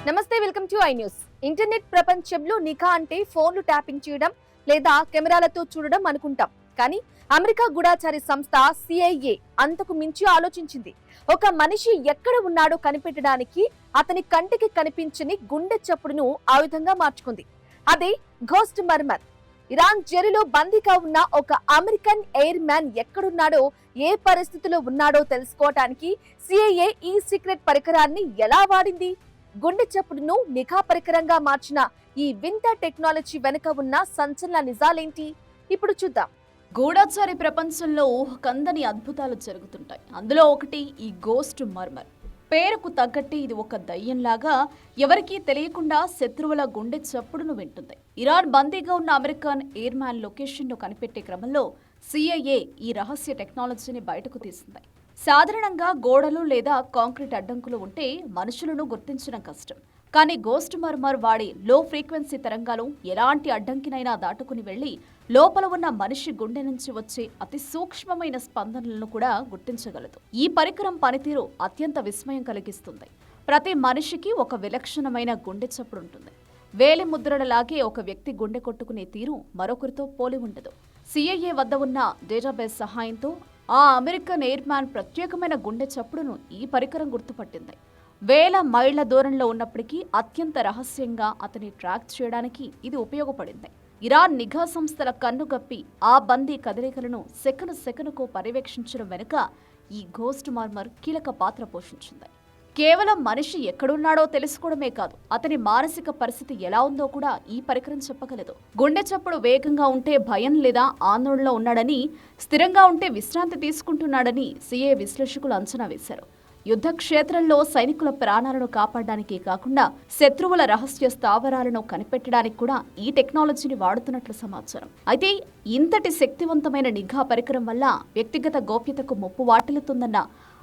నమస్తే, welcome to I news. Internet ప్రపంచంలో నిఘా అంటే ఫోన్లు ట్యాపింగ్ చేయడం లేదా కెమెరాలతో చూడడం అనుకుంటాం. కానీ అమెరికా గూఢచారి సంస్థ CIA అంతకు మించి ఆలోచించింది. ఒక మనిషి ఎక్కడ ఉన్నాడో కనిపెట్టడానికి అతని కంటికి కనిపించని గుండె చప్పుడును ఆయుధంగా మార్చుకుంది. అదే ఘోస్ట్ మర్మర్. ఇరాన్ జైలులో బందీగా ఉన్న ఒక అమెరికన్ ఎయిర్ మ్యాన్ ఎక్కడున్నాడో, ఏ పరిస్థితిలో ఉన్నాడో తెలుసుకోవటానికి CIA ఈ సీక్రెట్ పరికరాన్ని ఎలా వాడింది? గుండె చప్పుడును నిఘా పరికరంగా మార్చిన ఈ వింత టెక్నాలజీ వెనుక ఉన్న సంచలన నిజాలేంటి? ఇప్పుడు చూద్దాం. గూఢచారి ప్రపంచంలో ఊహకందని అద్భుతాలు జరుగుతుంటాయి. అందులో ఒకటి ఈ గోస్ట్ మర్మర్. పేరుకు తగ్గట్టు ఇది ఒక దయ్యంలాగా ఎవరికీ తెలియకుండా శత్రువుల గుండె చప్పుడును వింటుంది. ఇరాన్ బందీగా ఉన్న అమెరికన్ ఎయిర్ మ్యాన్ లొకేషన్ను కనిపెట్టే క్రమంలో CIA ఈ రహస్య టెక్నాలజీని బయటకు తీసింది. సాధారణంగా గోడలు లేదా కాంక్రీట్ అడ్డంకులు ఉంటే మనుషులను గుర్తించడం కష్టం. కానీ గోస్ట్ మర్మర్ వాడి లో ఫ్రీక్వెన్సీ తరంగాలు ఎలాంటి అడ్డంకినైనా దాటుకుని వెళ్లి లోపల ఉన్న మనిషి గుండె నుంచి వచ్చే అతి సూక్ష్మమైన స్పందనలను కూడా గుర్తించగలదు. ఈ పరికరం పనితీరు అత్యంత విస్మయం కలిగిస్తుంది. ప్రతి మనిషికి ఒక విలక్షణమైన గుండె చప్పుడు ఉంటుంది. వేలి ముద్రలలాగే ఒక వ్యక్తి గుండె కొట్టుకునే తీరు మరొకరితో పోలి ఉండదు. CIA వద్ద ఉన్న డేటాబేస్ సహాయంతో ఆ అమెరికన్ ఎయిర్ మ్యాన్ ప్రత్యేకమైన గుండె చప్పుడును ఈ పరికరం గుర్తుపట్టింది. వేల మైళ్ల దూరంలో ఉన్నప్పటికీ అత్యంత రహస్యంగా అతని ట్రాక్ చేయడానికి ఇది ఉపయోగపడింది. ఇరాన్ నిఘా సంస్థల కన్నుగప్పి ఆ బందీ కదలికలను సెకనుకు పర్యవేక్షించడం వెనుక ఈ ఘోస్ట్ మర్మర్ కీలక పాత్ర పోషించింది. కేవలం మనిషి ఎక్కడున్నాడో తెలుసుకోవడమే కాదు, అతని మానసిక పరిస్థితి ఎలా ఉందో కూడా ఈ పరికరం చెప్పగలదు. గుండె చప్పుడు వేగంగా ఉంటే భయం లేదా ఆందోళనలో ఉన్నాడని, స్థిరంగా ఉంటే విశ్రాంతి తీసుకుంటున్నాడని CIA విశ్లేషకులు అంచనా వేశారు. యుద్ధ క్షేత్రంలో సైనికుల ప్రాణాలను కాపాడడానికే కాకుండా శత్రువుల రహస్య స్థావరాలను కనిపెట్టడానికి కూడా ఈ టెక్నాలజీని వాడుతున్నట్లు సమాచారం. అయితే ఇంతటి శక్తివంతమైన నిఘా పరికరం వల్ల వ్యక్తిగత గోప్యతకు ముప్పు వాటిల్లుతుందన్న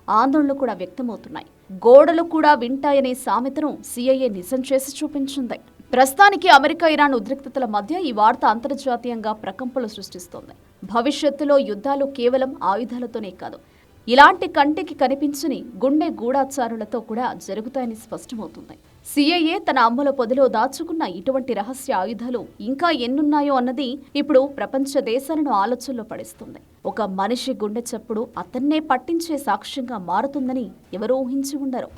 ఆందోళనలు కూడా వ్యక్తమవుతున్నాయి. గోడలు కూడా వింటాయనే సామెతను CIA నిజం చేసి చూపించింది. ప్రస్తుతానికి అమెరికా ఇరాన్ ఉద్రిక్తతల మధ్య ఈ వార్త అంతర్జాతీయంగా ప్రకంపనలు సృష్టిస్తోంది. భవిష్యత్తులో యుద్ధాలు కేవలం ఆయుధాలతోనే కాదు, ఇలాంటి కంటికి కనిపించని గుండె గూఢచారులతో కూడా జరుగుతాయని స్పష్టమవుతుంది. CIA తన అమ్ముల పొదిలో దాచుకున్న ఇటువంటి రహస్య ఆయుధాలు ఇంకా ఎన్నున్నాయో అన్నది ఇప్పుడు ప్రపంచ దేశాలను ఆలోచనలో పడిస్తుంది. ఒక మనిషి గుండె చప్పుడు అతన్నే పట్టించే సాక్ష్యంగా మారుతుందని ఎవరూ ఊహించి ఉండరు.